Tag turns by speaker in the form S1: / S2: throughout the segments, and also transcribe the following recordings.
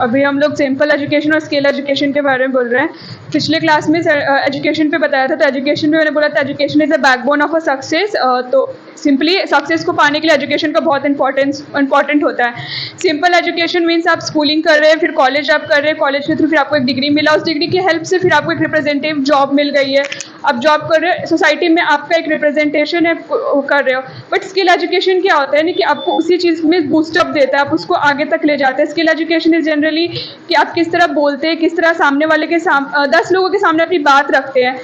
S1: अभी हम लोग सिंपल एजुकेशन और स्किल एजुकेशन के बारे में बोल रहे हैं। पिछले क्लास में एजुकेशन पे बताया था, तो एजुकेशन में मैंने बोला था education is a backbone of a success. तो सिंपली सक्सेस को पाने के लिए एजुकेशन का बहुत इंपॉर्टेंट होता है। सिंपल एजुकेशन मीन्स आप स्कूलिंग कर रहे हैं, फिर कॉलेज आप कर रहे हैं, कॉलेज के थ्रू फिर आपको एक डिग्री मिला, उस डिग्री की हेल्प से फिर आपको एक रिप्रेजेंटेटिव जॉब मिल गई है, आप जॉब कर रहे हो, सोसाइटी में आपका एक रिप्रेजेंटेशन है, कर रहे हो। बट स्किल एजुकेशन क्या होता है ना कि आपको उसी चीज़ में बूस्टअप देता है, आप उसको आगे तक ले जाते हैं। स्किल एजुकेशन इज जनरली कि आप किस तरह बोलते हैं, किस तरह सामने वाले के 10 लोगों के सामने अपनी बात रखते हैं।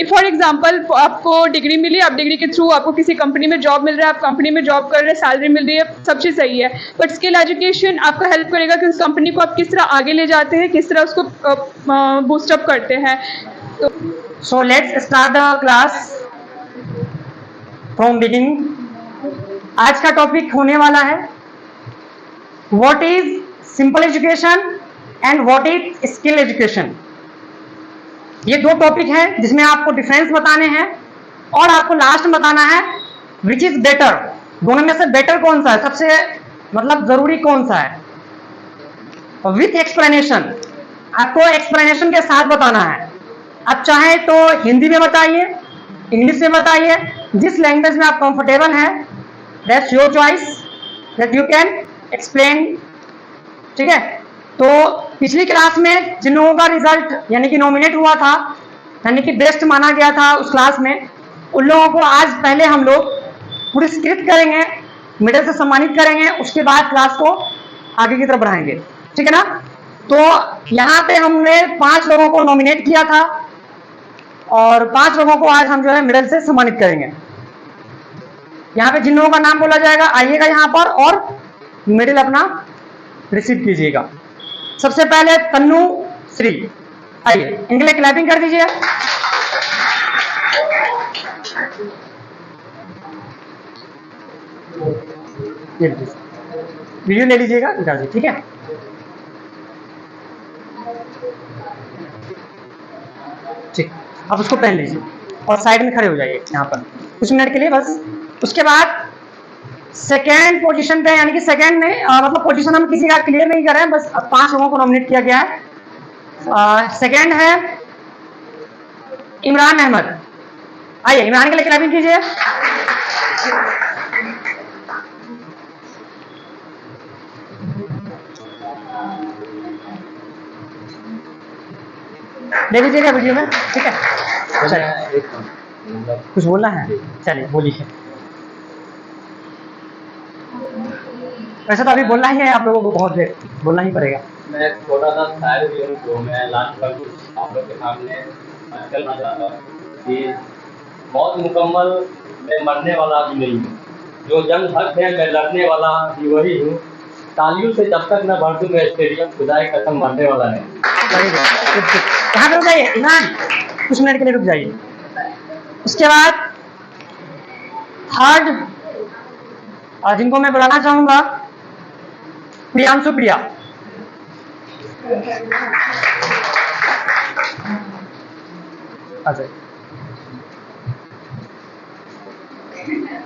S1: फॉर एग्जाम्पल आपको डिग्री मिली, आप डिग्री के थ्रू आपको किसी कंपनी में जॉब मिल रहा है, आप कंपनी में जॉब कर रहे हैं, सैलरी मिल रही है, सब चीज़ सही है। बट स्किल एजुकेशन आपको हेल्प करेगा कि उस कंपनी को आप किस तरह आगे ले जाते हैं, किस तरह उसको बूस्टअप करते हैं। तो
S2: So let's start the class from beginning. आज का टॉपिक होने वाला है What is simple education and what is skill education. ये दो टॉपिक है जिसमें आपको डिफरेंस बताने हैं और आपको लास्ट में बताना है विच इज बेटर, दोनों में से बेटर कौन सा है, सबसे मतलब जरूरी कौन सा है। विथ एक्सप्लेनेशन, आपको एक्सप्लेनेशन के साथ बताना है। आप चाहे तो हिंदी में बताइए, इंग्लिश में बताइए, जिस लैंग्वेज में आप कंफर्टेबल हैं, that's your choice, that you can explain. ठीक है, तो पिछली क्लास में जिन लोगों का रिजल्ट यानी कि नॉमिनेट हुआ था, यानी कि बेस्ट माना गया था उस क्लास में, उन लोगों को आज पहले हम लोग पुरस्कृत करेंगे, मेडल से सम्मानित करेंगे, उसके बाद क्लास को आगे की तरफ बढ़ाएंगे। ठीक है ना। तो यहाँ पे हमने 5 लोगों को नॉमिनेट किया था और 5 लोगों को आज हम जो है मेडल से सम्मानित करेंगे। यहाँ पे जिन लोगों का नाम बोला जाएगा आइएगा यहाँ पर और मेडल अपना रिसीव कीजिएगा। सबसे पहले तन्नू श्री, आइए इनके लिए क्लैपिंग कर दीजिए। वीडियो ले लीजिएगा, निकाल दीजिए। ठीक है, ठीक, आप उसको पहन लीजिए और साइड में खड़े हो जाइए यहाँ पर कुछ मिनट के लिए बस। उसके बाद सेकेंड पोजीशन पे, यानी कि सेकेंड में मतलब पोजीशन हम किसी का क्लियर नहीं कर रहे हैं, बस 5 लोगों को नॉमिनेट किया गया है। सेकेंड है इमरान अहमद, आइए इमरान के लिए क्लैपिंग कीजिए। ले लीजिएगा वीडियो में। ठीक है, चलिए कुछ बोलना है, चलिए बोलिए। वैसे तो अभी बोलना ही है, आप लोगों को बहुत देर बोलना ही पड़ेगा।
S3: मैं छोटा सा शायर भी हूँ, तो मैं लास्ट पर कुछ आप लोग के सामने करना चाहता हूँ कि मौत मुकम्मल मैं मरने वाला भी नहीं हूँ, जो जंग हक है मैं लड़ने वाला भी वही हूँ, तालियों से जब तक न भर दूँ मैं स्टेडियम, खुदाई कसम मरने वाला है।
S2: यहाँ पे रुक जाइए इमरान, कुछ मिनट के लिए रुक जाइए। उसके बाद थर्ड, और जिनको मैं बुलाना चाहूंगा प्रियांशु प्रिया। अच्छा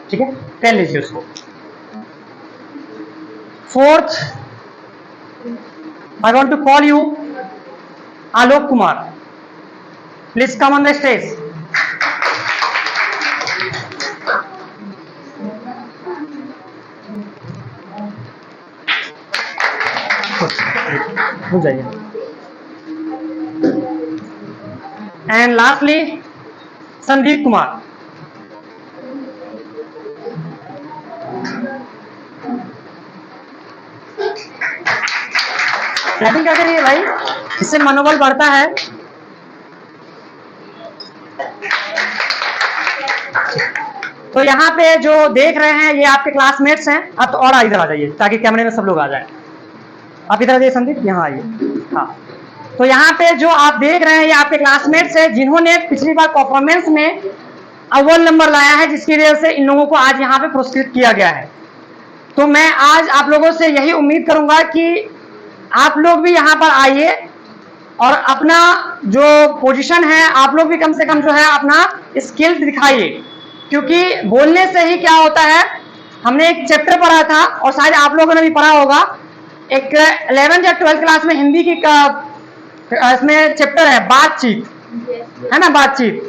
S2: ठीक है, पहन लीजिए उसको। Fourth, I want to call you Alok Kumar, please come on the stage. हो जाइए। And lastly Sandeep Kumar. Clapping क्या करिए भाई, इससे मनोबल बढ़ता है। तो यहाँ पे जो देख रहे हैं ये आपके क्लासमेट्स हैं। आप तो और इधर आ जाइए ताकि कैमरे में सब लोग आ जाएं। आप इधर आइए संदीप, यहाँ आइए। हाँ, तो यहाँ पे जो आप देख रहे हैं ये आपके क्लासमेट्स हैं जिन्होंने पिछली बार परफॉर्मेंस में अव्वल नंबर लाया है, जिसकी वजह से इन लोगों को आज यहाँ पे पुरस्कृत किया गया है। तो मैं आज आप लोगों से यही उम्मीद करूंगा कि आप लोग भी यहाँ पर आइए और अपना जो पोजीशन है आप लोग भी कम से कम जो है अपना स्किल दिखाइए, क्योंकि बोलने से ही क्या होता है, हमने एक चैप्टर पढ़ा था और शायद आप लोगों ने भी पढ़ा होगा एक 11th या 12th क्लास में हिंदी की इसमें चैप्टर है बातचीत, है ना, बातचीत।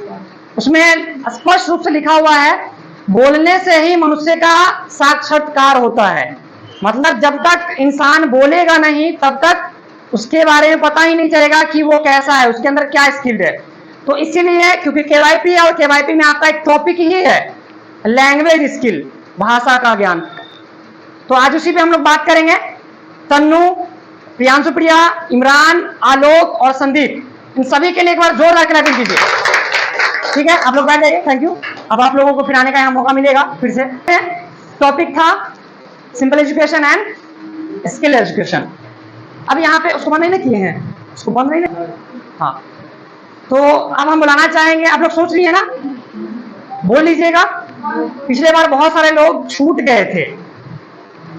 S2: उसमें स्पष्ट रूप से लिखा हुआ है बोलने से ही मनुष्य का साक्षात्कार होता है। मतलब जब तक इंसान बोलेगा नहीं तब तक उसके बारे में पता ही नहीं चलेगा कि वो कैसा है, उसके अंदर क्या स्किल है। तो इसीलिए क्योंकि केवाईपी और केवाईपी में आपका एक टॉपिक ही है लैंग्वेज स्किल, भाषा का ज्ञान। तो आज उसी पे हम लोग बात करेंगे। तन्नू, प्रियांशु प्रिया, इमरान, आलोक और संदीप, इन सभी के लिए एक बार जोरदार क्लैपिंग कीजिए। ठीक है, आप लोग बैठ जाइए। Thank you. अब आप लोगों को फिर आने का यहाँ मौका मिलेगा फिर से। टॉपिक था simple education and skill education. अब यहाँ पे उसको बंद नहीं किए हैं, उसको बंद नहीं, हाँ। तो अब हम बुलाना चाहेंगे, आप लोग सोच लिए ना, बोल लीजिएगा। पिछले बार बहुत सारे लोग छूट गए थे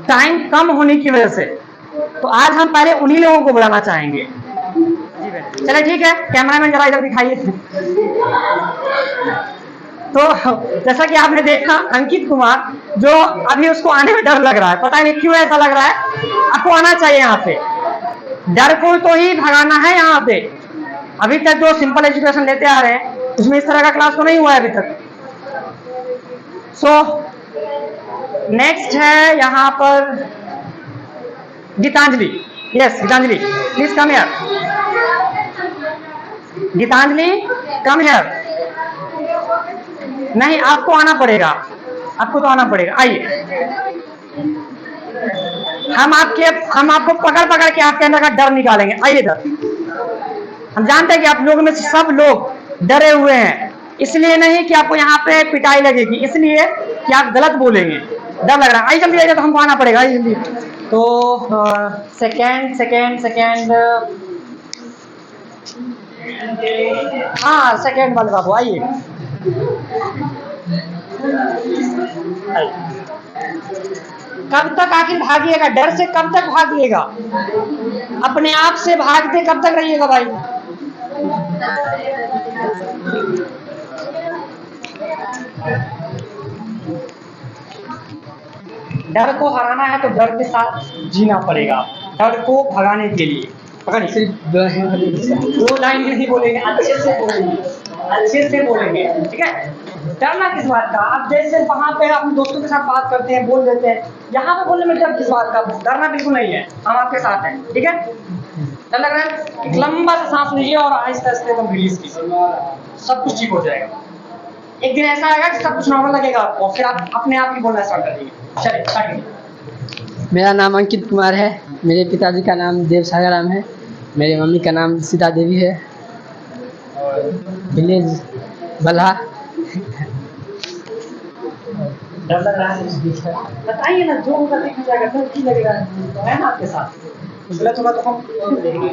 S2: टाइम कम होने की वजह से, तो आज हम पहले उन्हीं लोगों को बुलाना चाहेंगे। चलिए ठीक है, कैमरामैन जरा इधर दिखाइए। तो जैसा कि आपने देखा अंकित कुमार, जो अभी उसको आने में डर लग रहा है, पता नहीं क्यों ऐसा लग रहा है। आपको आना चाहिए यहाँ पे, डर को तो ही भगाना है यहाँ पे। अभी तक जो सिंपल एजुकेशन लेते आ रहे हैं उसमें इस तरह का क्लास तो नहीं हुआ है अभी तक। सो नेक्स्ट है यहाँ पर Geetanjali. Yes Geetanjali, please come here. Geetanjali come here. नहीं, आपको आना पड़ेगा, आपको तो आना पड़ेगा। आइए, हम आपको पकड़ पकड़ के आपके अंदर का डर निकालेंगे। आइए इधर। हम जानते हैं कि आप लोगों में से सब लोग डरे हुए हैं, इसलिए नहीं कि आपको यहाँ पे पिटाई लगेगी, इसलिए कि आप गलत बोलेंगे, डर लग रहा है। आइए जल्दी आइए, तो हमको आना पड़ेगा। आइए जल्दी। तो सेकेंड हाँ, सेकेंड वाले बाबू आइए। कब तक आखिर भागिएगा? डर से कब तक भागिएगा? अपने आप से भागते कब तक रहिएगा भाई? डर को हराना है तो डर के साथ जीना पड़ेगा, डर को भगाने के लिए। पकड़िए, सिर्फ 2 लाइन नहीं बोलेंगे, अच्छे से बोलेंगे, अच्छे से बोलेंगे, ठीक है। डरना किस बात का? आप जैसे वहां पे अपने दोस्तों के साथ बात करते हैं, बोल देते हैं, यहाँ पे बोलने में डर किस बात का? डरना बिल्कुल नहीं है, हम आपके साथ हैं, ठीक है। डर लग रहा है? एक लंबा सा सांस लीजिए और आहिस्ता आहिस्ता एकदम रिलीज कीजिए, सब कुछ ठीक हो जाएगा। एक दिन ऐसा आएगा कि सब कुछ नॉर्मल लगेगा आपको, फिर आप अपने आप ही बोलना स्टार्ट कर देंगे। चलिए स्टार्ट कीजिए।
S4: मेरा नाम अंकित कुमार है, मेरे पिताजी का नाम देव सागर राम है, मेरी मम्मी का नाम सीता देवी है, विलेज बल्हा।
S2: डर लग रहा है? बताइए ना, जो होगा देखा जाएगा, डर क्यों लगेगा? है ना आपके साथ, गलत होगा तो हम देंगे।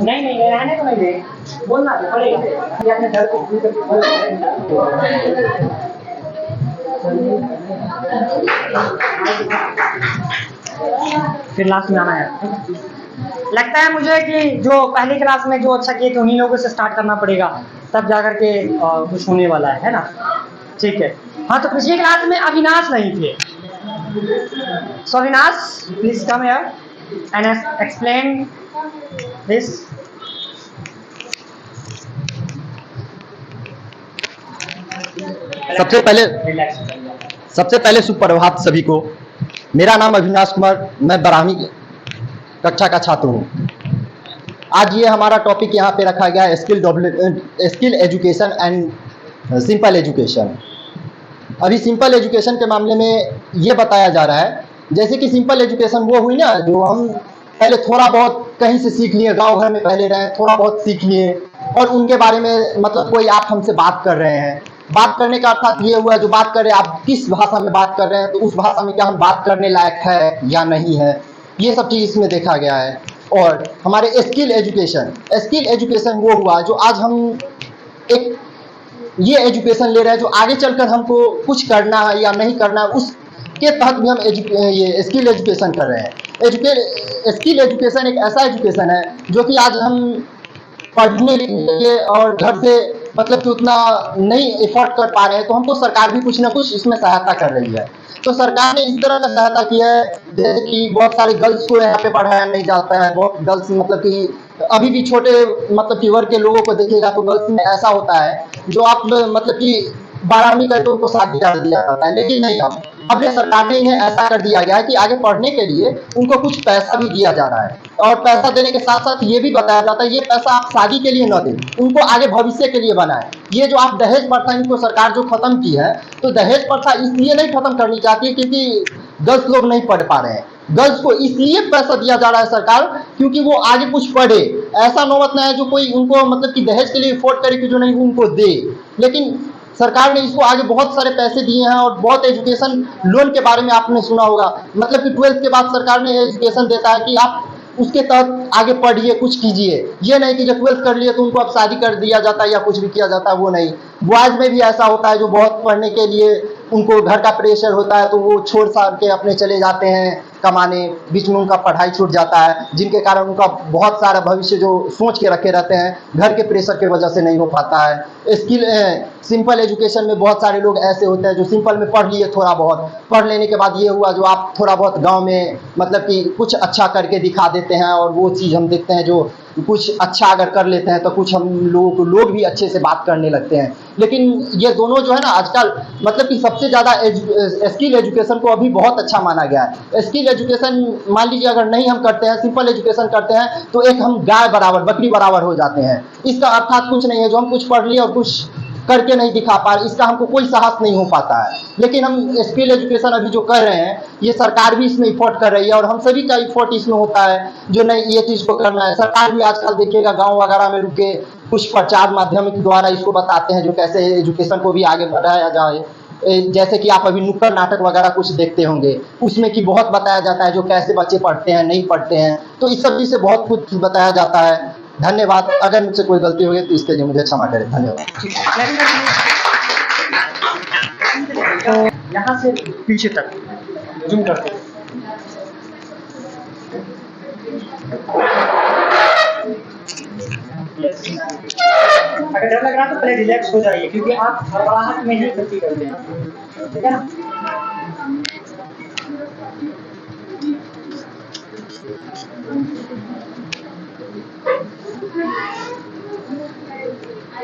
S2: नहीं रहने को नहीं दे, बोलना तो पड़ेगा। ये अपने डर को दूर करके फिर लास्ट में आना है। लगता है मुझे कि जो पहली क्लास में जो अच्छा किए थे उन्हीं लोगों से स्टार्ट करना पड़ेगा, तब जाकर के कुछ होने वाला है ना। ठीक है, हाँ। तो पिछली क्लास में अविनाश नहीं थे, so Avinash please come here and explain this.
S5: सबसे पहले सुप्रभात सभी को। मेरा नाम अविनाश कुमार, मैं 12वीं कक्षा का छात्र हूँ। आज ये हमारा टॉपिक यहाँ पे रखा गया है skill education and simple education. अभी सिंपल एजुकेशन के मामले में ये बताया जा रहा है, जैसे कि सिंपल एजुकेशन वो हुई ना, जो हम पहले थोड़ा बहुत कहीं से सीख लिए, गांव घर में पहले रहे, थोड़ा बहुत सीख लिए और उनके बारे में मतलब कोई आप हमसे बात कर रहे हैं, बात करने का अर्थात ये हुआ जो बात कर रहे हैं आप किस भाषा में बात कर रहे हैं, तो उस भाषा में क्या हम बात करने लायक है या नहीं है, ये सब चीज़ इसमें देखा गया है। और हमारे स्किल एजुकेशन वो हुआ जो आज हम एक ये एजुकेशन ले रहे हैं जो आगे चलकर हमको कुछ करना है या नहीं करना है, उसके तहत भी हम ये स्किल एजुकेशन कर रहे हैं। स्किल एजुकेशन एक ऐसा एजुकेशन है जो कि आज हम पढ़ने के लिए और घर से मतलब कि उतना नहीं एफर्ट कर पा रहे हैं, तो हमको सरकार भी कुछ ना कुछ इसमें सहायता कर रही है। तो सरकार ने इस तरह का सहायता किया है, जैसे कि बहुत सारे गर्ल्स को यहाँ पे पढ़ाया नहीं जाता है। बहुत गर्ल्स मतलब कि अभी भी छोटे मतलब कि वर्ग के लोगों को देखिएगा तो गर्ल्स में ऐसा होता है जो आप मतलब कि 12वीं करके उनको शादी कर दिया जाता है, लेकिन नहीं, अब ये सरकार ने इन्हें ऐसा कर दिया गया है कि आगे पढ़ने के लिए उनको कुछ पैसा भी दिया जा रहा है, और पैसा देने के साथ साथ ये भी बताया जाता है ये पैसा आप शादी के लिए न दें, उनको आगे भविष्य के लिए बनाए। ये जो आप दहेज प्रथा इनको सरकार जो खत्म की है, तो दहेज प्रथा इसलिए नहीं खत्म करनी चाहती है क्योंकि गर्ल्स लोग नहीं पढ़ पा रहे हैं। गर्ल्स को इसलिए पैसा दिया जा रहा है सरकार क्योंकि वो आगे कुछ पढ़े। ऐसा नौबत ना है जो कोई उनको मतलब कि दहेज के लिए अफोर्ड करे कि जो नहीं उनको दे, लेकिन सरकार ने इसको आगे बहुत सारे पैसे दिए हैं। और बहुत एजुकेशन लोन के बारे में आपने सुना होगा, मतलब कि 12th के बाद सरकार ने एजुकेशन देता है कि आप उसके तहत आगे पढ़िए, कुछ कीजिए। ये नहीं कि जब 12th कर लिए तो उनको अब शादी कर दिया जाता है या कुछ भी किया जाता है, वो नहीं। बॉयज़ में भी ऐसा होता है जो बहुत पढ़ने के लिए उनको घर का प्रेशर होता है तो वो छोड़ छाड़ के अपने चले जाते हैं कमाने, बीच में उनका पढ़ाई छूट जाता है, जिनके कारण उनका बहुत सारा भविष्य जो सोच के रखे रहते हैं घर के प्रेशर की वजह से नहीं हो पाता है। सिंपल एजुकेशन में बहुत सारे लोग ऐसे होते हैं जो सिंपल में पढ़ लिए, थोड़ा बहुत पढ़ लेने के बाद ये हुआ जो आप थोड़ा बहुत गांव में मतलब कि कुछ अच्छा करके दिखा देते हैं, और वो चीज़ हम देखते हैं जो कुछ अच्छा अगर कर लेते हैं तो कुछ हम लोगों को लोग भी अच्छे से बात करने लगते हैं। लेकिन ये दोनों जो है ना आजकल मतलब कि सबसे ज़्यादा स्किल एजुकेशन को अभी बहुत अच्छा माना गया है। स्किल एजुकेशन मान लीजिए अगर नहीं हम करते हैं, सिंपल एजुकेशन करते हैं तो एक हम गाय बराबर, बकरी बराबर हो जाते हैं। इसका अर्थात कुछ नहीं है जो हम कुछ पढ़ लिए और कुछ करके नहीं दिखा पा रहे, इसका हमको कोई साहस नहीं हो पाता है। लेकिन हम स्किल एजुकेशन अभी जो कर रहे हैं ये सरकार भी इसमें इफोर्ट कर रही है, और हम सभी का इफोर्ट इसमें होता है जो नहीं ये चीज़ को करना है। सरकार भी आजकल देखिएगा गांव वगैरह में रुके कुछ प्रचार माध्यम के द्वारा इसको बताते हैं जो कैसे एजुकेशन को भी आगे बढ़ाया जाए। जैसे कि आप अभी नुक्कड़ नाटक वगैरह कुछ देखते होंगे, उसमें कि बहुत बताया जाता है जो कैसे बच्चे पढ़ते हैं नहीं पढ़ते हैं, तो इस सब चीज़ से बहुत कुछ बताया जाता है। धन्यवाद। अगर मुझसे कोई गलती हो गई तो इसके लिए मुझे क्षमा करें। धन्यवाद।
S2: तो यहाँ से पीछे तक जूम करते हैं। अगर डर लग रहा है तो पहले रिलैक्स हो जाइए क्योंकि आप घबराहट में ही गलती करते हैं, ठीक है ना।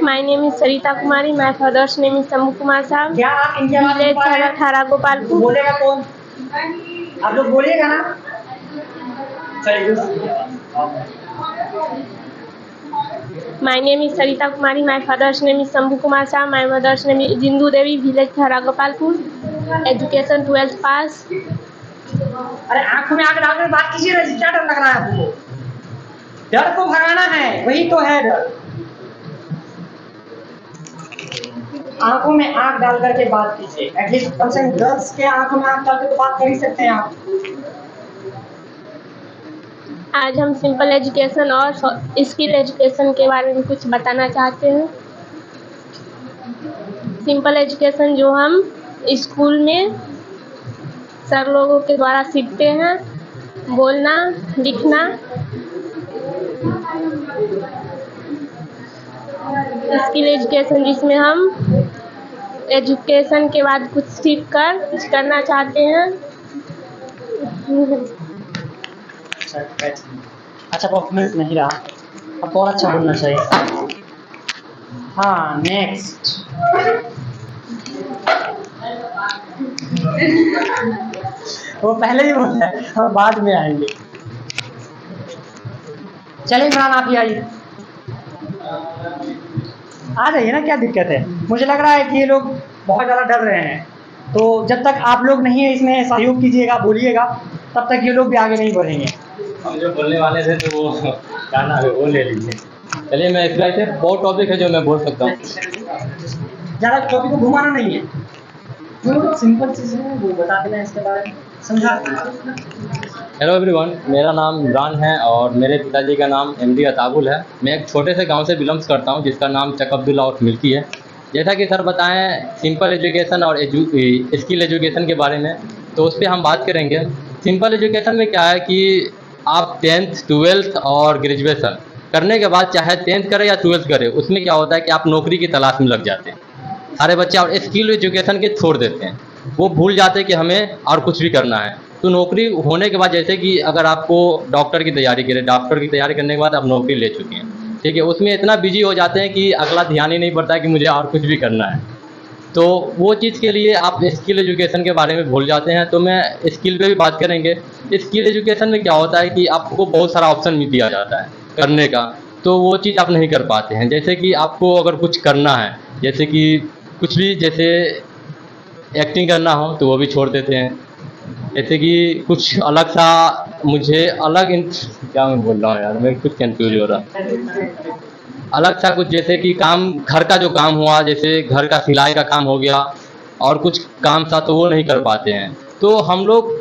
S6: My name is Sarita Kumari. My father's name is Sambu Kumar Saab.
S2: क्या आप इनके बारे में पढ़ रहे हैं?
S6: थारा गोपालपुर।
S2: बोलेगा कौन? आप लोग बोलिएगा ना। चलिए।
S6: My name is Sarita Kumari. My father's name is Sambu Kumar Saab. My mother's name is Jindu Devi. Village Thara Gopalpur. Education 12th pass.
S2: अरे आंखों में आग डालकर बात कीजिए ना, क्या डर लग रहा है आपको? डर को भगाना है, वही तो है डर। आंखों में आग डाल करके बात कीजिए। एटलीस्ट कम से कम गर्ल्स के आंखों में आग डाल के तो बात कर ही सकते हैं आप।
S6: आज हम सिंपल एजुकेशन और स्किल एजुकेशन के बारे में कुछ बताना चाहते हैं। सिंपल एजुकेशन जो हम स्कूल में सर लोगों के द्वारा सीखते हैं, बोलना लिखना। स्किल एजुकेशन जिसमें हम एजुकेशन के बाद कुछ सीख कर कुछ करना चाहते हैं।
S2: अच्छा परफॉर्मेंस नहीं रहा, अब और अच्छा होना चाहिए। हाँ नेक्स्ट। वो पहले ही बोला है, हम बाद में आएंगे। चलिए इमरान आप ही आइए, आ जाइए ना, क्या दिक्कत है। मुझे लग रहा है कि ये लोग बहुत ज़्यादा डर रहे हैं, तो जब तक आप लोग नहीं है इसमें सहयोग कीजिएगा, बोलिएगा, तब तक ये लोग भी आगे नहीं बढ़ेंगे।
S3: हम जो बोलने वाले थे तो वो गाना है वो ले लीजिए। चलिए मैं इस से बहुत टॉपिक है जो मैं बोल सकता हूँ।
S2: ज़्यादा टॉपिक को घुमाना नहीं है, जो सिंपल चीज़ है वो बता देना, इसके बारे में समझा।
S3: हेलो एवरीवन, मेरा नाम इमरान है और मेरे पिताजी का नाम MD अताबुल है। मैं एक छोटे से गांव से बिलोंग्स करता हूं जिसका नाम चक अब्दुल्ला और मिल्की है। जैसा कि सर बताएं सिंपल एजुकेशन और स्किल एजुकेशन के बारे में, तो उस पर हम बात करेंगे। सिंपल एजुकेशन में क्या है कि आप 10th 12th और ग्रेजुएशन करने के बाद चाहे 10th करें या 12th करें, उसमें क्या होता है कि आप नौकरी की तलाश में लग जाते हैं सारे बच्चे, और स्किल एजुकेशन के छोड़ देते हैं। वो भूल जाते हैं कि हमें और कुछ भी करना है। तो नौकरी होने के बाद, जैसे कि अगर आपको डॉक्टर की तैयारी करें, डॉक्टर की तैयारी करने के बाद आप नौकरी ले चुके हैं, ठीक है, उसमें इतना बिजी हो जाते हैं कि अगला ध्यान ही नहीं पड़ता कि मुझे और कुछ भी करना है। तो वो चीज़ के लिए आप स्किल एजुकेशन के बारे में भूल जाते हैं। तो मैं स्किल पे भी बात करेंगे। स्किल एजुकेशन में क्या होता है कि आपको बहुत सारा ऑप्शन भी दिया जाता है करने का, तो वो चीज़ आप नहीं कर पाते हैं। जैसे कि आपको अगर कुछ करना है, जैसे कि कुछ भी, जैसे एक्टिंग करना हो तो वो भी छोड़ देते हैं। जैसे कि कुछ अलग सा, मुझे अलग क्या मैं बोल रहा हूँ यार, मैं कुछ कंफ्यूज हो रहा। अलग सा कुछ, जैसे कि काम, घर का जो काम हुआ, जैसे घर का सिलाई का काम हो गया और कुछ काम था, तो वो नहीं कर पाते हैं। तो हम लोग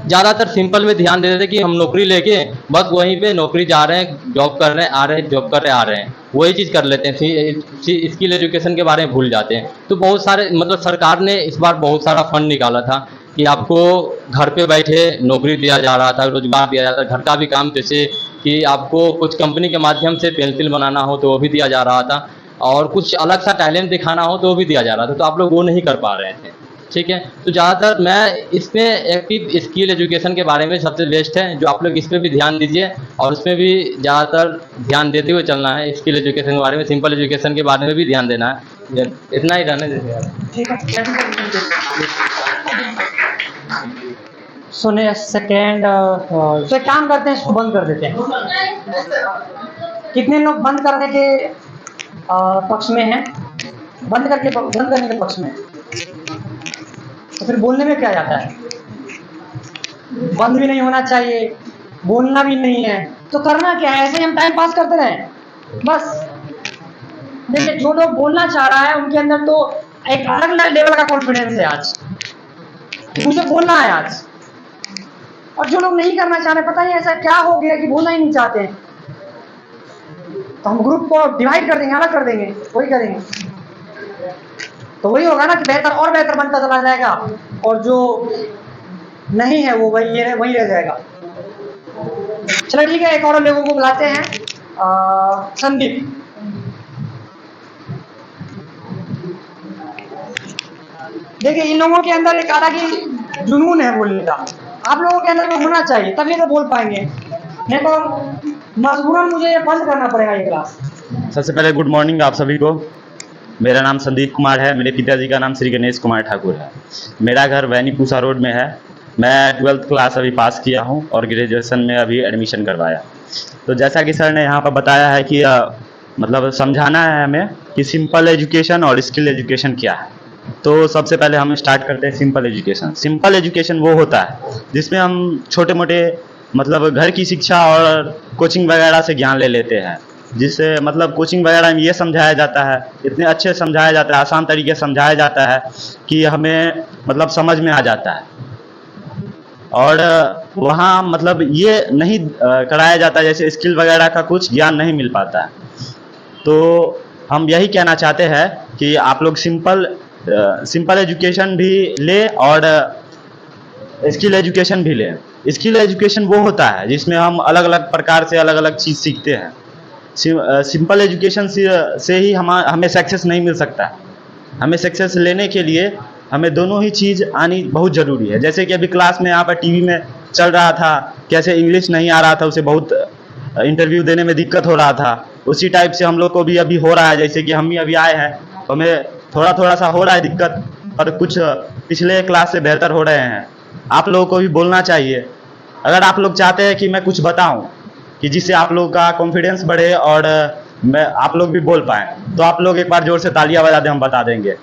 S3: ज़्यादातर सिंपल में ध्यान देते थे कि हम नौकरी लेके बस वहीं पे नौकरी जा रहे हैं, जॉब कर रहे हैं, आ रहे हैं, जॉब कर रहे हैं, आ रहे हैं, वही चीज़ कर लेते हैं। स्किल एजुकेशन के बारे में भूल जाते हैं। तो बहुत सारे, मतलब सरकार ने इस बार बहुत सारा फंड निकाला था कि आपको घर पे बैठे नौकरी दिया जा रहा था, रोजगार दिया जाता था, घर का भी काम, जैसे कि आपको कुछ कंपनी के माध्यम से पेंसिल बनाना हो तो वो भी दिया जा रहा था, और कुछ अलग सा टैलेंट दिखाना हो तो वो भी दिया जा रहा था। तो आप लोग वो नहीं कर पा रहे थे, ठीक है। तो ज़्यादातर मैं इसमें एक्टिव स्किल एजुकेशन के बारे में सबसे बेस्ट है, जो आप लोग इस पर भी ध्यान दीजिए और उसमें भी ज़्यादातर ध्यान देते हुए चलना है। स्किल एजुकेशन के बारे में, सिंपल एजुकेशन के बारे में भी ध्यान देना है। इतना ही रहने देते हैं।
S2: ठीक है। सुने सेकेंड, तो एक काम करते हैं, इसको बंद कर देते हैं। कितने लोग बंद करने के पक्ष में हैं? बंद करने के पक्ष में। तो फिर बोलने में क्या जाता है? बंद भी नहीं होना चाहिए, बोलना भी नहीं है, तो करना क्या है? ऐसे ही हम टाइम पास करते रहें बस। देखिए, जो लोग बोलना चाह रहा है उनके अंदर तो एक अलग लेवल का कॉन्फिडेंस है आज, मुझे बोलना है आज। और जो लोग नहीं करना चाह रहे, पता नहीं ऐसा क्या हो गया कि बोलना ही नहीं चाहते हैं, तो हम ग्रुप को डिवाइड कर देंगे, अलग कर देंगे, वही करेंगे। तो वही होगा ना कि बेहतर और बेहतर बनता चला जाएगा, और जो नहीं है वो वही रह जाएगा। चलो ठीक है, एक और लोगों को बुलाते हैं। संदीप, देखिए इन लोगों के अंदर एक अलग ही जुनून है बोलने का, आप लोगों के अंदर वो होना चाहिए, तभी तो बोल पाएंगे, नहीं तो मजबूरन मुझे ये बंद करना पड़ेगा ये क्लास।
S7: सबसे पहले गुड मॉर्निंग आप सभी को। मेरा नाम संदीप कुमार है, मेरे पिताजी का नाम श्री गणेश कुमार ठाकुर है। मेरा घर वैनीपूसा रोड में है। मैं 12th क्लास अभी पास किया हूँ और ग्रेजुएशन में अभी एडमिशन करवाया। तो जैसा कि सर ने यहाँ पर बताया है कि मतलब समझाना है हमें कि सिंपल एजुकेशन और स्किल एजुकेशन क्या है। तो सबसे पहले हम स्टार्ट करते हैं सिंपल एजुकेशन। सिंपल एजुकेशन वो होता है जिसमें हम छोटे मोटे मतलब घर की शिक्षा और कोचिंग वगैरह से ज्ञान ले लेते हैं, जिससे मतलब कोचिंग वगैरह में ये समझाया जाता है, इतने अच्छे समझाया जाता है, आसान तरीके से समझाया जाता है कि हमें मतलब समझ में आ जाता है। और वहाँ मतलब ये नहीं कराया जाता जैसे स्किल वगैरह का कुछ ज्ञान नहीं मिल पाता है। तो हम यही कहना चाहते हैं कि आप लोग सिंपल एजुकेशन भी ले और स्किल एजुकेशन भी ले। स्किल एजुकेशन वो होता है जिसमें हम अलग अलग प्रकार से अलग अलग चीज़ सीखते हैं। सिंपल एजुकेशन से ही हमें सक्सेस नहीं मिल सकता। हमें सक्सेस लेने के लिए हमें दोनों ही चीज़ आनी बहुत ज़रूरी है। जैसे कि अभी क्लास में यहाँ पर टीवी में चल रहा था, कैसे इंग्लिश नहीं आ रहा था, उसे बहुत इंटरव्यू देने में दिक्कत हो रहा था, उसी टाइप से हम लोग को भी अभी हो रहा है। जैसे कि हम ही अभी आए हैं तो हमें थोड़ा सा हो रहा है दिक्कत, पर कुछ पिछले क्लास से बेहतर हो रहे हैं। आप लोगों को भी बोलना चाहिए। अगर आप लोग चाहते हैं कि मैं कुछ बताऊं कि जिससे आप लोगों का कॉन्फिडेंस बढ़े और आप लोग भी बोल पाएँ, तो आप लोग एक बार जोर से तालियां बजा दें, हम बता देंगे।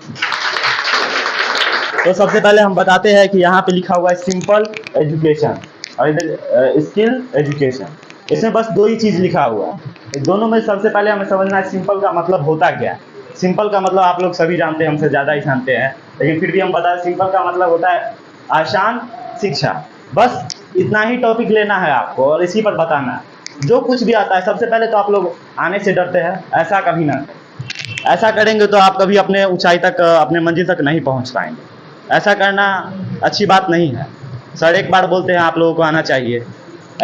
S7: तो सबसे पहले हम बताते हैं कि यहाँ पे लिखा हुआ है सिंपल एजुकेशन और इधर स्किल एजुकेशन। इसमें बस दो ही चीज़ लिखा हुआ है। दोनों में सबसे पहले हमें समझना है सिंपल का मतलब होता क्या है। सिंपल का मतलब आप लोग सभी जानते हैं, हमसे ज़्यादा ही जानते हैं, लेकिन फिर भी हम बता, सिंपल का मतलब होता है आसान शिक्षा। बस इतना ही टॉपिक लेना है आपको और इसी पर बताना है। जो कुछ भी आता है, सबसे पहले तो आप लोग आने से डरते हैं, ऐसा कभी ना करें। ऐसा करेंगे तो आप कभी अपने ऊंचाई तक, अपने मंजिल तक नहीं पहुंच पाएंगे। ऐसा करना अच्छी बात नहीं है। सर एक बार बोलते हैं आप लोगों को आना चाहिए,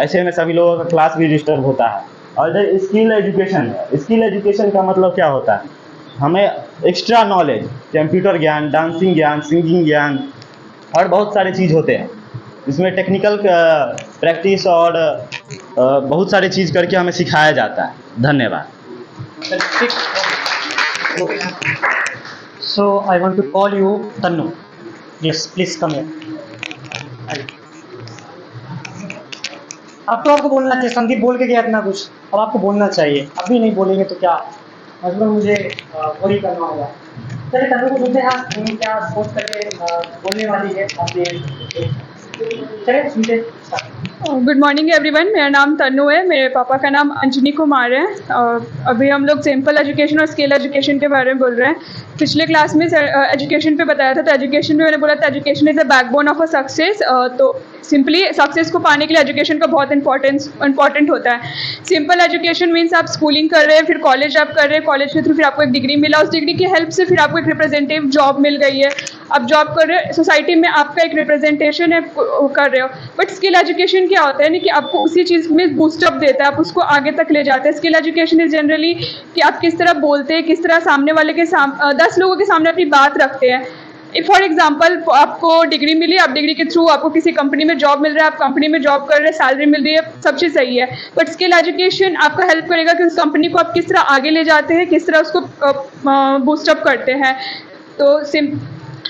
S7: ऐसे में सभी लोगों का क्लास भी डिस्टर्ब होता है। और इधर स्किल एजुकेशन है। स्किल एजुकेशन का मतलब क्या होता है, हमें एक्स्ट्रा नॉलेज, कंप्यूटर ज्ञान, डांसिंग ज्ञान, सिंगिंग ज्ञान और बहुत सारे चीज़ होते हैं। इसमें टेक्निकल प्रैक्टिस और बहुत सारे चीज़ करके हमें सिखाया जाता है। धन्यवाद।
S2: So I want to call you Tannu. Yes, please come here. अब तो आपको बोलना चाहिए, संदीप बोल के गया इतना कुछ, अब आपको बोलना चाहिए। अभी नहीं बोलेंगे तो क्या, मतलब मुझे वही करना होगा। चलिए तन्नू को सुनते हैं, तुम क्या सोच करके बोलने वाली है आपने, चलिए सुनते।
S1: गुड मॉर्निंग एवरीवन, मेरा नाम तन्नू है, मेरे पापा का नाम अंजनी कुमार है। अभी हम लोग सिंपल एजुकेशन और स्किल एजुकेशन के बारे में बोल रहे हैं। पिछले क्लास में एजुकेशन पे बताया था, तो एजुकेशन में मैंने बोला था education is the backbone of a success. तो सिंपली सक्सेस को पाने के लिए एजुकेशन का बहुत इंपॉर्टेंट होता है। सिंपल एजुकेशन मीन्स आप स्कूलिंग कर रहे हैं, फिर कॉलेज आप कर रहे हैं, कॉलेज के थ्रू फिर आपको एक डिग्री मिला, उस डिग्री की हेल्प से फिर आपको एक रिप्रेजेंटेटिव जॉब मिल गई है, आप जॉब कर रहे हो, सोसाइटी में आपका एक रिप्रेजेंटेशन है, कर रहे हो। बट स्किल एजुकेशन क्या होता है ना कि आपको उसी चीज़ में बूस्टअप देता है, आप उसको आगे तक ले जाते हैं। स्किल एजुकेशन इज जनरली कि आप किस तरह बोलते हैं, किस तरह सामने वाले के 10 लोगों के सामने अपनी बात रखते हैं। फॉर एग्जाम्पल आपको डिग्री मिली, आप डिग्री के थ्रू आपको किसी कंपनी में जॉब मिल रहा है, आप कंपनी में जॉब कर रहे हैं, सैलरी मिल रही है, सब चीज़ सही है। बट स्किल एजुकेशन आपको हेल्प करेगा कि उस कंपनी को आप किस तरह आगे ले जाते हैं, किस तरह उसको बूस्टअप करते हैं। तो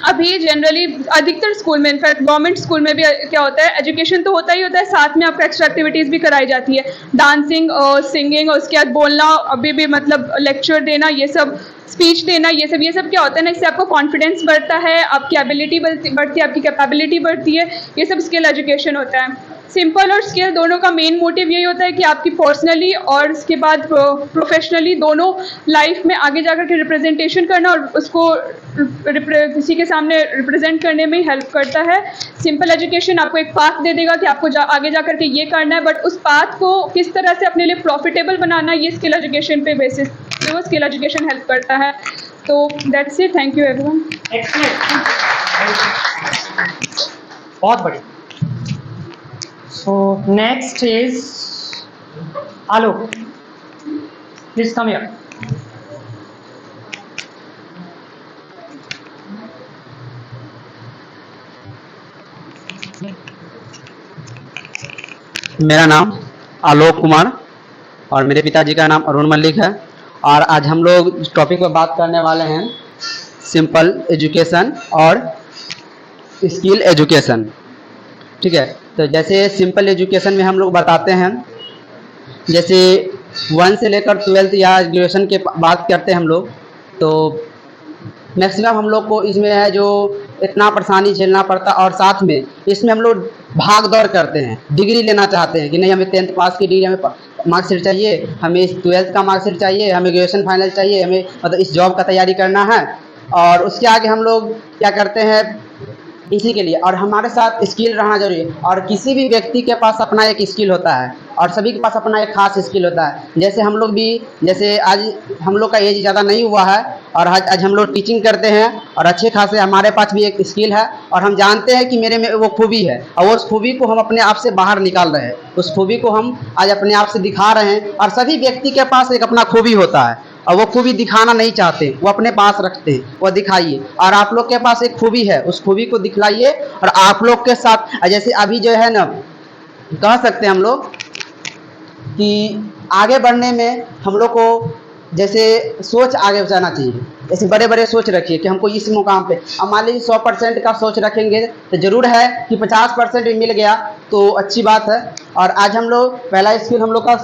S1: अभी जनरली अधिकतर स्कूल में, इनफैक्ट गवर्नमेंट स्कूल में भी क्या होता है, एजुकेशन तो होता ही होता है, साथ में आपको एक्स्ट्रा एक्टिविटीज़ भी कराई जाती है, डांसिंग और सिंगिंग, और उसके बाद बोलना, अभी भी मतलब लेक्चर देना, ये सब स्पीच देना, ये सब क्या होता है ना, इससे आपको कॉन्फिडेंस बढ़ता है, आपकी एबिलिटी बढ़ती है, आपकी कैपेबिलिटी बढ़ती है, ये सब स्किल एजुकेशन होता है। सिंपल और स्किल दोनों का मेन मोटिव यही होता है कि आपकी पर्सनली और उसके बाद प्रोफेशनली दोनों लाइफ में आगे जाकर के रिप्रेजेंटेशन करना और उसको किसी के सामने रिप्रेजेंट करने में हेल्प करता है। सिंपल एजुकेशन आपको एक पाथ दे देगा कि आपको आगे जाकर के ये करना है, बट उस पाथ को किस तरह से अपने लिए प्रॉफिटेबल बनाना, ये स्किल एजुकेशन पे बेसिस वो स्किल एजुकेशन हेल्प करता है। तो that's it, thank you everyone.
S2: बहुत बढ़िया। So next is Alok. Please come here.
S4: मेरा नाम आलोक कुमार और मेरे पिताजी का नाम अरुण मल्लिक है, और आज हम लोग इस टॉपिक पर बात करने वाले हैं सिंपल एजुकेशन और स्किल एजुकेशन। ठीक है, तो जैसे सिंपल एजुकेशन में हम लोग बताते हैं, जैसे 1 से लेकर 12th या ग्रेजुएशन के बात करते हैं हम लोग, तो मैक्सिमम हम लोग को इसमें है जो इतना परेशानी झेलना पड़ता, और साथ में इसमें हम लोग भाग दौड़ करते हैं, डिग्री लेना चाहते हैं कि नहीं हमें 10th पास की डिग्री, हमें मार्कशीट चाहिए, हमें 12th का मार्कशीट चाहिए, हमें ग्रेजुएशन फाइनल चाहिए, हमें मतलब इस जॉब का तैयारी करना है, और उसके आगे हम लोग क्या करते हैं इसी के लिए। और हमारे साथ स्किल रहना जरूरी है, और किसी भी व्यक्ति के पास अपना एक स्किल होता है और सभी के पास अपना एक खास स्किल होता है। जैसे हम लोग भी, जैसे आज हम लोग का एज ज़्यादा नहीं हुआ है और आज हम लोग टीचिंग करते हैं और अच्छे खासे हमारे पास भी एक स्किल है, और हम जानते हैं कि मेरे में वो खूबी है, और उस खूबी को हम अपने आप से बाहर निकाल रहे हैं, उस खूबी को हम आज अपने आप से दिखा रहे हैं। और सभी व्यक्ति के पास एक अपना खूबी होता है और वो खूबी दिखाना नहीं चाहते, वो अपने पास रखते हैं, वो दिखाइए। और आप लोग के पास एक खूबी है, उस खूबी को दिखलाइए। और आप लोग के साथ जैसे अभी जो है ना, कह सकते हैं हम लोग कि आगे बढ़ने में हम लोग को जैसे सोच आगे जाना चाहिए, जैसे बड़े बड़े सोच रखिए कि हमको इस मुकाम पे, अब मान लीजिए 100% का सोच रखेंगे तो ज़रूर है कि 50% भी मिल गया तो अच्छी बात है। और आज हम लोग पहला स्किल हम लोग का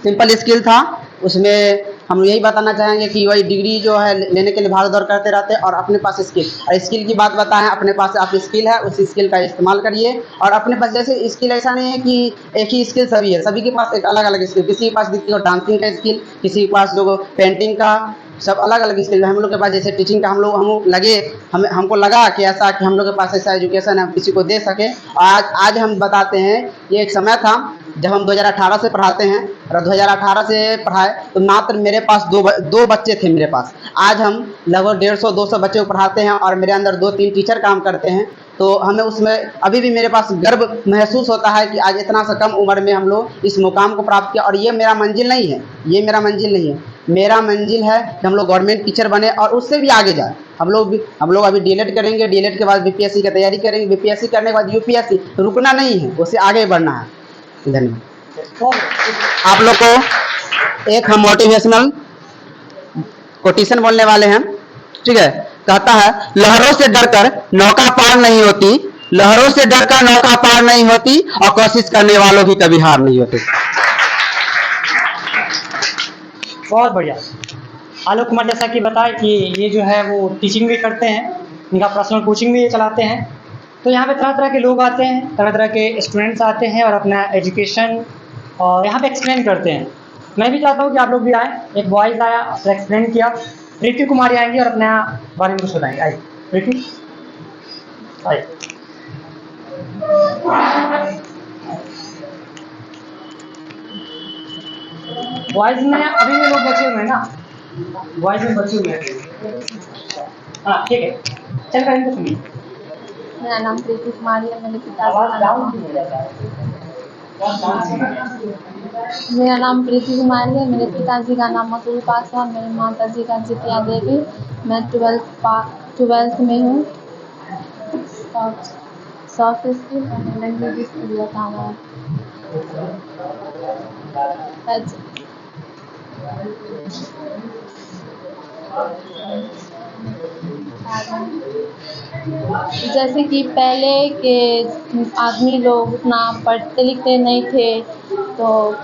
S4: सिंपल स्किल था, उसमें हम यही बताना चाहेंगे कि वही डिग्री जो है लेने के लिए भाग दौड़ करते रहते हैं, और अपने पास स्किल, और स्किल की बात बताएं, अपने पास आप स्किल है उस स्किल का इस्तेमाल करिए। और अपने पास जैसे स्किल ऐसा नहीं है कि एक ही स्किल सभी है, सभी के पास एक अलग अलग स्किल, किसी के पास डांसिंग का स्किल, किसी के पास जो पेंटिंग का, सब अलग अलग स्किल है। हम लोग के पास जैसे टीचिंग का हमको लगा कि ऐसा कि हम लोग के पास ऐसा एजुकेशन है हम किसी को दे सके। आज हम बताते हैं, ये एक समय था जब हम 2018 से पढ़ाते हैं और 2018 से पढ़ाए तो मात्र मेरे पास दो बच्चे थे मेरे पास। आज हम लगभग 150-200 बच्चे को पढ़ाते हैं और मेरे अंदर 2-3 टीचर काम करते हैं। तो हमें उसमें अभी भी मेरे पास गर्व महसूस होता है कि आज इतना सा कम उम्र में हम लोग इस मुकाम को प्राप्त किया। और ये मेरा मंजिल नहीं है, ये मेरा मंजिल नहीं है। मेरा मंजिल है कि हम लोग गवर्नमेंट टीचर बने और उससे भी आगे जाए। हम लोग अभी डीएलएड करेंगे, डीएलएड के बाद बीपीएससी की तैयारी करेंगे, बीपीएससी करने के बाद यूपीएससी। रुकना नहीं है, उससे आगे बढ़ना है। धन्यवाद। आप लोग को एक हम मोटिवेशनल कोटेशन बोलने वाले हैं, ठीक है। कहता है, लहरों से डरकर नौका पार नहीं होती, लहरों से डरकर नौका पार नहीं होती और कोशिश करने वालों की कभी हार नहीं होती।
S2: बहुत बढ़िया। आलोक कुमार जैसा कि बताया कि ये जो है वो टीचिंग भी करते हैं, इनका पर्सनल कोचिंग भी ये चलाते हैं। तो यहाँ पे तरह तरह के लोग आते हैं, तरह तरह के स्टूडेंट्स आते हैं और अपना एजुकेशन और यहाँ पे एक्सप्लेन करते हैं। मैं भी चाहता हूँ कि आप लोग भी आए। एक बॉयज़ आया, उसने एक्सप्लेन किया। प्रीति कुमारी आएंगी और अपने बारे में कुछ बताएंगे। आइए प्रीति, आइए। बॉयज़ में अभी भी लोग बचे हुए हैं ना, बॉयज़ में बचे हुए हैं। हाँ ठीक है, चल कर इनको सुनिए।
S6: मेरा नाम प्रीति कुमारी है। मेरे पिताजी
S2: आवाज़
S6: का
S2: डाउन
S6: नाम
S2: क्यों हो जाता है?
S6: मेरा नाम प्रीति कुमारी है। मेरे पिताजी का नाम अतुल पासवान, मेरी माता जी का जितिया देवी। मैं 12th में हूँ। Soft skill and language skill का है। जैसे कि पहले के आदमी लोग उतना पढ़ते लिखते नहीं थे, तो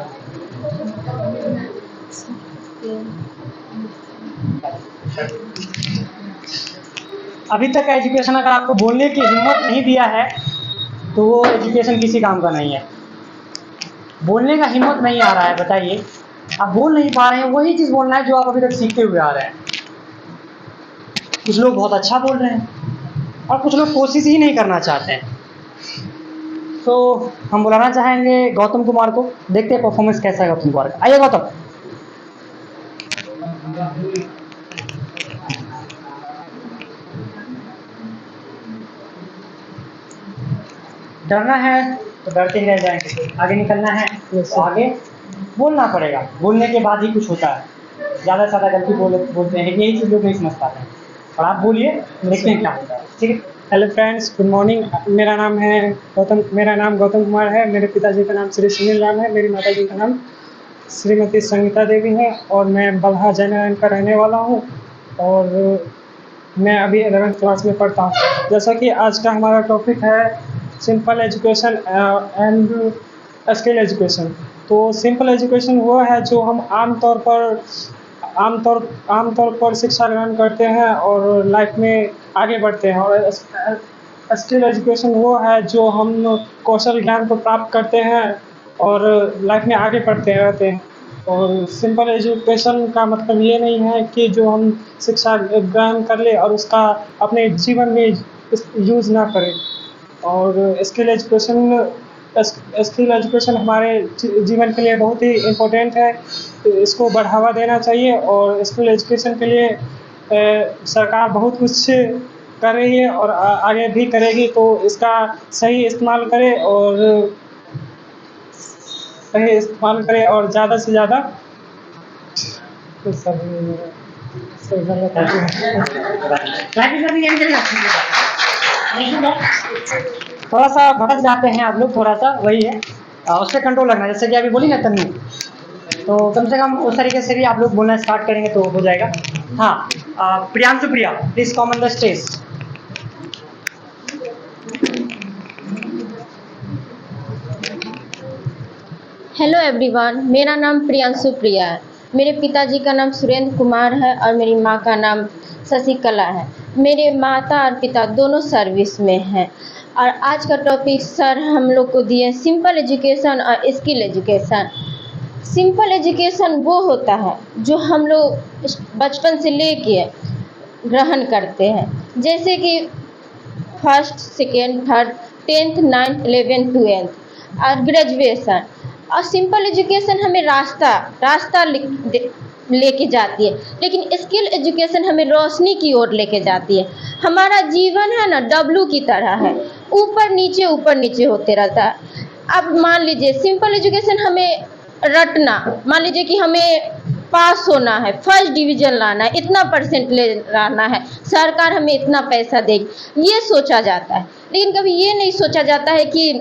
S2: अभी तक एजुकेशन अगर आपको बोलने की हिम्मत नहीं दिया है तो वो एजुकेशन किसी काम का नहीं है। बोलने का हिम्मत नहीं आ रहा है, बताइए आप बोल नहीं पा रहे हैं, वही चीज़ बोलना है जो आप अभी तक सीखते हुए आ रहे हैं। कुछ लोग बहुत अच्छा बोल रहे हैं और कुछ लोग कोशिश ही नहीं करना चाहते हैं। तो हम बुलाना चाहेंगे गौतम कुमार को, देखते हैं परफॉर्मेंस कैसा है गौतम कुमार का। आइए गौतम। डरना है तो डरते ही रह जाएंगे, आगे निकलना है तो आगे बोलना पड़ेगा, बोलने के बाद ही कुछ होता है। ज़्यादा से ज़्यादा गलती बोलते हैं, यही चीज़ लोग नहीं समझ पाते हैं। और आप बोलिए, देखते हैं क्या होता है, ठीक है।
S8: Hello friends, good morning. मेरा नाम गौतम कुमार है। मेरे पिताजी का नाम श्री सुनील राम है। मेरी माता जी का नाम श्रीमती संगीता देवी है और मैं बल्हा जैन का रहने वाला हूँ और मैं अभी 11th क्लास में पढ़ता हूँ। जैसा कि आज का हमारा टॉपिक है simple education and skill education. तो सिंपल एजुकेशन वो है जो हम आमतौर पर शिक्षा ग्रहण करते हैं और लाइफ में आगे बढ़ते हैं, और स्किल एजुकेशन वो है जो हम कौशल ज्ञान को प्राप्त करते हैं और लाइफ में आगे बढ़ते रहते हैं। और सिंपल एजुकेशन का मतलब ये नहीं है कि जो हम शिक्षा ग्रहण कर ले और उसका अपने जीवन में यूज़ ना करें। और स्किल एजुकेशन हमारे जीवन के लिए बहुत ही इम्पोर्टेंट है, तो इसको बढ़ावा देना चाहिए। और स्किल एजुकेशन के लिए सरकार बहुत कुछ कर रही है और आगे भी करेगी, तो इसका सही इस्तेमाल करें और ज़्यादा से ज़्यादा
S2: थोड़ा सा भटक जाते हैं आप लोग, थोड़ा सा वही है, उस पर कंट्रोल रखना। जैसे कि अभी बोली ना तन्नू, तो कम से कम उस तरीके से भी आप लोग बोलना स्टार्ट करेंगे तो हो जाएगा। हाँ, Priyanshu Priya, please come on the stage.
S6: Hello everyone, मेरा नाम प्रियांशु प्रिया है। मेरे पिताजी का नाम सुरेंद्र कुमार है और मेरी माँ का नाम शशिकला है। मेरे माता और पिता दोनों सर्विस में हैं। और आज का टॉपिक सर हम लोग को दिए सिंपल एजुकेशन और स्किल एजुकेशन। सिंपल एजुकेशन वो होता है जो हम लोग बचपन से लेके ग्रहण करते हैं, जैसे कि 1st, 2nd, 3rd, 10th, 9th, 11th, 12th और ग्रेजुएशन। और सिंपल एजुकेशन हमें रास्ता लेके जाती है, लेकिन स्किल एजुकेशन हमें रोशनी की ओर लेके जाती है। हमारा जीवन है ना डब्लू की तरह है, ऊपर नीचे होते रहता है। अब मान लीजिए सिंपल एजुकेशन हमें रटना, मान लीजिए कि हमें पास होना है, फर्स्ट डिवीजन लाना है, इतना परसेंट ले लाना है, सरकार हमें इतना पैसा देगी, ये सोचा जाता है। लेकिन कभी ये नहीं सोचा जाता है कि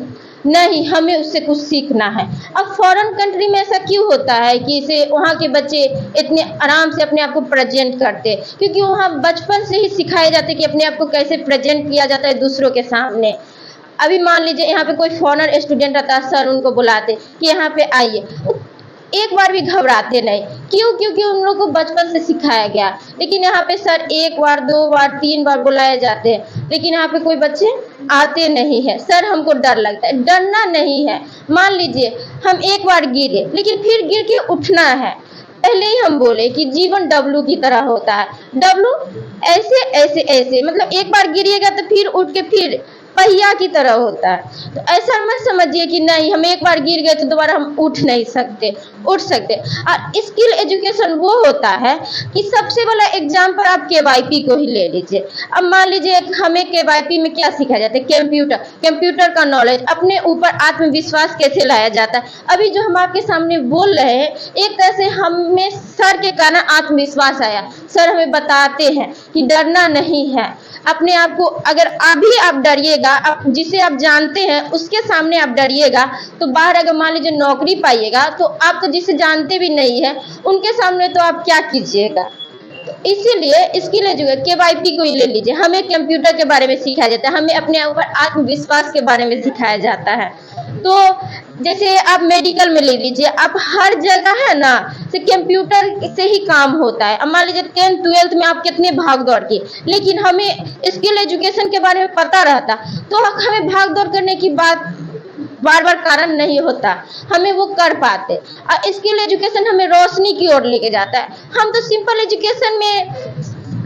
S6: नहीं, हमें उससे कुछ सीखना है। अब फॉरेन कंट्री में ऐसा क्यों होता है कि इसे वहाँ के बच्चे इतने आराम से अपने आप को प्रेजेंट करते, क्योंकि वहाँ बचपन से ही सिखाए जाते कि अपने आप को कैसे प्रेजेंट किया जाता है दूसरों के सामने। अभी मान लीजिए यहाँ पे कोई फॉरेनर स्टूडेंट आता है, सर उनको बुलाते कि यहाँ पे आइए, एक बार भी घबराते नहीं। क्यों? क्योंकि उन लोगों को बचपन से सिखाया गया। लेकिन यहाँ पे सर 1 बार 2 बार 3 बार बुलाए जाते हैं, लेकिन यहाँ पे कोई बच्चे आते नहीं है। सर हमको डर लगता है। डरना नहीं है। मान लीजिए हम एक बार गिरे, लेकिन फिर गिर के उठना है। पहले ही हम बोले कि जीवन डब्लू की तरह होता है। डब्लू ऐसे ऐसे ऐसे, मतलब एक बार गिरिएगा तो फिर उठ के फिर पहिया की तरह होता है। तो ऐसा मत समझिए कि नहीं, हम एक बार गिर गए तो दोबारा हम उठ नहीं सकते, उठ सकते। और स्किल एजुकेशन वो होता है कि सबसे बड़ा एग्जाम्पल आप KYP को ही ले लीजिए। अब मान लीजिए हमें KYP में क्या सिखाया जाता है? कंप्यूटर का नॉलेज, अपने ऊपर आत्मविश्वास कैसे लाया जाता है। अभी जो हम आपके सामने बोल रहे हैं, एक तरह से हमें सर के कारण आत्मविश्वास आया। सर हमें बताते हैं कि डरना नहीं है। अपने आप को, अगर अभी आप डरिएगा, जिसे आप जानते हैं उसके सामने आप डरिएगा, तो बाहर अगर मान लीजिए नौकरी पाइएगा, तो आप तो जिसे जानते भी नहीं है उनके सामने तो आप क्या कीजिएगा। तो इसीलिए स्किल एजुकेशन KYP को ही ले लीजिए। हमें कंप्यूटर के बारे में सिखाया जाता है, हमें अपने ऊपर आत्मविश्वास के बारे में सिखाया जाता है। तो जैसे आप मेडिकल में ले लीजिए, आप हर जगह है ना से कंप्यूटर से ही काम होता है। अब मान लीजिए 10th 12th में आप कितने भाग दौड़ किए, लेकिन हमें स्किल एजुकेशन के बारे में पता रहता तो हमें भाग दौड़ करने की बात बार बार कारण नहीं होता, हमें वो कर पाते। और स्किल एजुकेशन हमें रोशनी की ओर लेके जाता है। हम तो सिंपल एजुकेशन में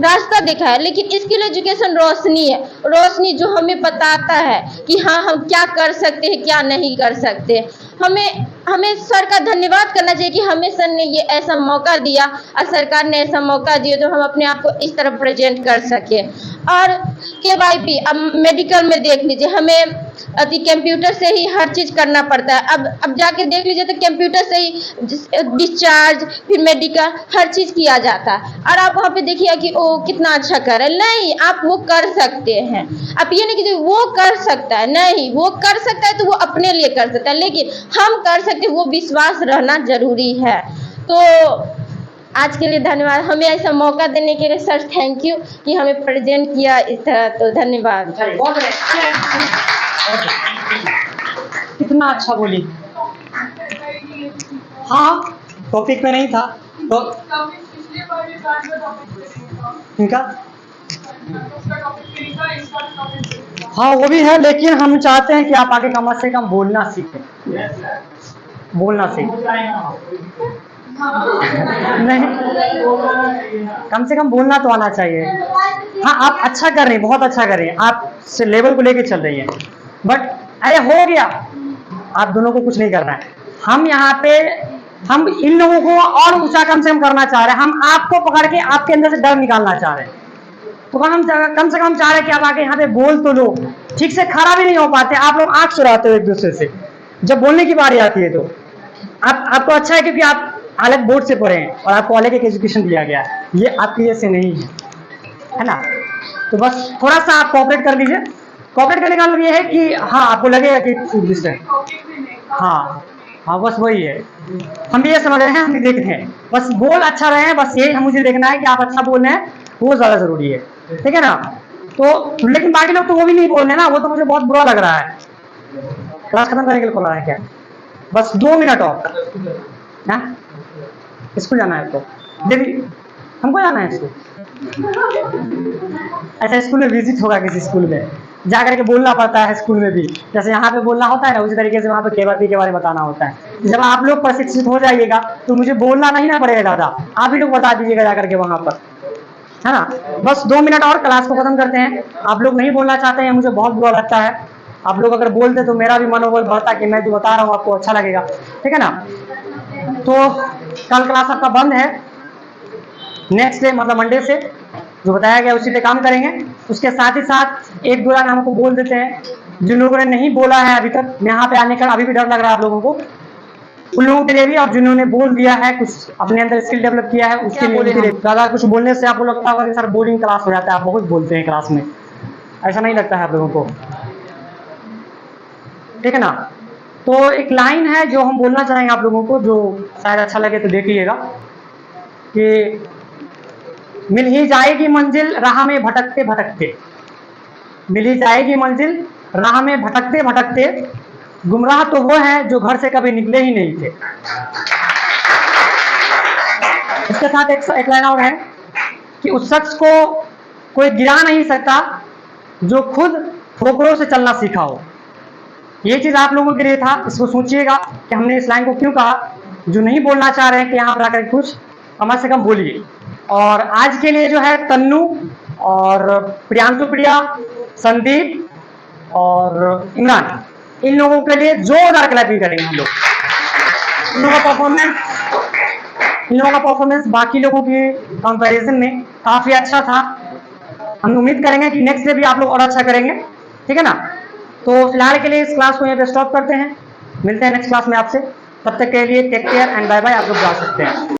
S6: रास्ता देखा है, लेकिन स्किल एजुकेशन रोशनी है। रोशनी जो हमें बताता है कि हाँ, हम क्या कर सकते हैं, क्या नहीं कर सकते। हमें सर का धन्यवाद करना चाहिए कि हमें सर ने ये ऐसा मौका दिया और सरकार ने ऐसा मौका दिया तो हम अपने आप को इस तरह प्रेजेंट कर सके। और KYP, अब मेडिकल में देख लीजिए, हमें कंप्यूटर से ही हर चीज करना पड़ता है। अब जाके देख लीजिए तो कंप्यूटर से ही डिस्चार्ज, फिर मेडिकल, हर चीज किया जाता है। और आप वहाँ पे देखिए कि ओ कितना अच्छा कर रहे हैं। नहीं, आप वो कर सकते हैं। आप ये नहीं कि वो कर सकता है, नहीं, वो कर सकता है तो वो अपने लिए कर सकता है, लेकिन हम कर सकते, वो विश्वास रहना जरूरी है। तो आज के लिए धन्यवाद। हमें ऐसा मौका देने के लिए सर थैंक यू कि हमें प्रेजेंट किया इस तरह। तो धन्यवाद।
S2: कितना अच्छा बोली। हाँ, टॉपिक पे नहीं था तो इनका, हाँ वो भी है, लेकिन हम चाहते हैं कि आप आगे कम से कम बोलना सीखें। बोलना सीखें नहीं, कम से कम बोलना तो आना चाहिए। हाँ, आप अच्छा कर रहे हैं, बहुत अच्छा कर रहे हैं, आप से लेवल को लेके चल रही हैं, बट अरे हो गया, आप दोनों को कुछ नहीं करना है। हम यहाँ पे, हम इन लोगों को और ऊंचा कम से कम करना चाह रहे हैं। हम आपको पकड़ के आपके अंदर से डर निकालना चाह रहे हैं। तो हम कम से कम चाह रहे हैं कि आप आगे यहाँ पे बोल तो लो। ठीक से खड़ा भी नहीं हो पाते, आप लोग आंख चुराते हो एक दूसरे से जब बोलने की बारी आती है। तो आपको अच्छा है क्योंकि आप अलग बोर्ड से पढ़े हैं और आपको अलग एक एजुकेशन दिया गया है, ये आपके जैसे नहीं है ना। तो बस थोड़ा सा आप कोऑपरेट कर लीजिए। कोऑपरेट करने का मतलब ये है कि हाँ, आपको लगेगा कि हाँ, बस वही है। हम भी ये समझ रहे हैं, हम भी देख रहे हैं, बस बोल अच्छा रहे हैं, बस यही मुझे देखना है कि आप अच्छा बोल रहे हैं, वो ज्यादा जरूरी है, ठीक है ना। तो लेकिन बाकी लोग तो वो भी नहीं बोल रहे ना, वो तो मुझे बहुत बुरा लग रहा है। क्लास खत्म करने के लिए खोला है क्या? बस 2 मिनट और ना, स्कूल जाना है तो देवी, हमको जाना है स्कूल। अच्छा, स्कूल में विजिट होगा, किसी स्कूल में जा करके बोलना पड़ता है स्कूल में भी, जैसे यहाँ पे बोलना होता है ना, उसी तरीके से वहाँ पे KYP के बारे में बताना होता है। जब आप लोग प्रशिक्षित हो जाइएगा तो मुझे बोलना नहीं ना पड़ेगा ज़्यादा, आप ही लोग बता दीजिएगा जा करके वहाँ पर, है ना। बस 2 मिनट और, क्लास को खत्म करते हैं। आप लोग नहीं बोलना चाहते हैं, मुझे बहुत बुरा लगता है। आप लोग अगर बोलते तो मेरा भी मनोबल बढ़ता कि मैं जो बता रहा हूँ आपको अच्छा लगेगा, ठीक है ना। तो कल क्लास आपका बंद है, नेक्स्ट डे मतलब मंडे से जो बताया गया उसी पे काम करेंगे। उसके साथ ही साथ एक दो लाइन हमको बोल देते हैं, जिन लोगों ने नहीं बोला है अभी तक, यहाँ पे आने का अभी भी डर लग रहा है आप लोगों को, उन लोगों के लिए भी, और जिन्होंने बोल दिया है, कुछ अपने अंदर स्किल डेवलप किया है, उसके लिए ज़्यादा कुछ बोलने से आपको लगता होगा कि सर बोरिंग क्लास हो जाता है, आप बहुत बोलते हैं क्लास में, ऐसा नहीं लगता है आप लोगों को, ठीक है ना। तो एक लाइन है जो हम बोलना चाहेंगे आप लोगों को, जो शायद अच्छा लगे तो देखिएगा कि मिल ही जाएगी मंजिल राह में भटकते भटकते, मिल ही जाएगी मंजिल राह में भटकते भटकते, गुमराह तो वो है जो घर से कभी निकले ही नहीं थे। इसके साथ एक लाइन और है कि उस शख्स को कोई गिरा नहीं सकता जो खुद ठोकरों से चलना सीखा हो। ये चीज आप लोगों के लिए था, इसको सोचिएगा कि हमने इस लाइन को क्यों कहा। जो नहीं बोलना चाह रहे हैं कि यहाँ पर आकर कुछ कम से कम बोलिए। और आज के लिए जो है तन्नू और प्रियांशु प्रिया, संदीप और इमरान, इन लोगों के लिए जोरदार क्लैपिंग करेंगे हम लोग। इन लोगों का परफॉर्मेंस बाकी लोगों के कंपैरिजन में काफी अच्छा था। हम उम्मीद करेंगे कि नेक्स्ट डे भी आप लोग और अच्छा करेंगे, ठीक है ना। तो फिलहाल के लिए इस क्लास को यहाँ पे स्टॉप करते हैं, मिलते हैं नेक्स्ट क्लास में आपसे। तब तक के लिए take care and bye bye. आप लोग जा सकते हैं।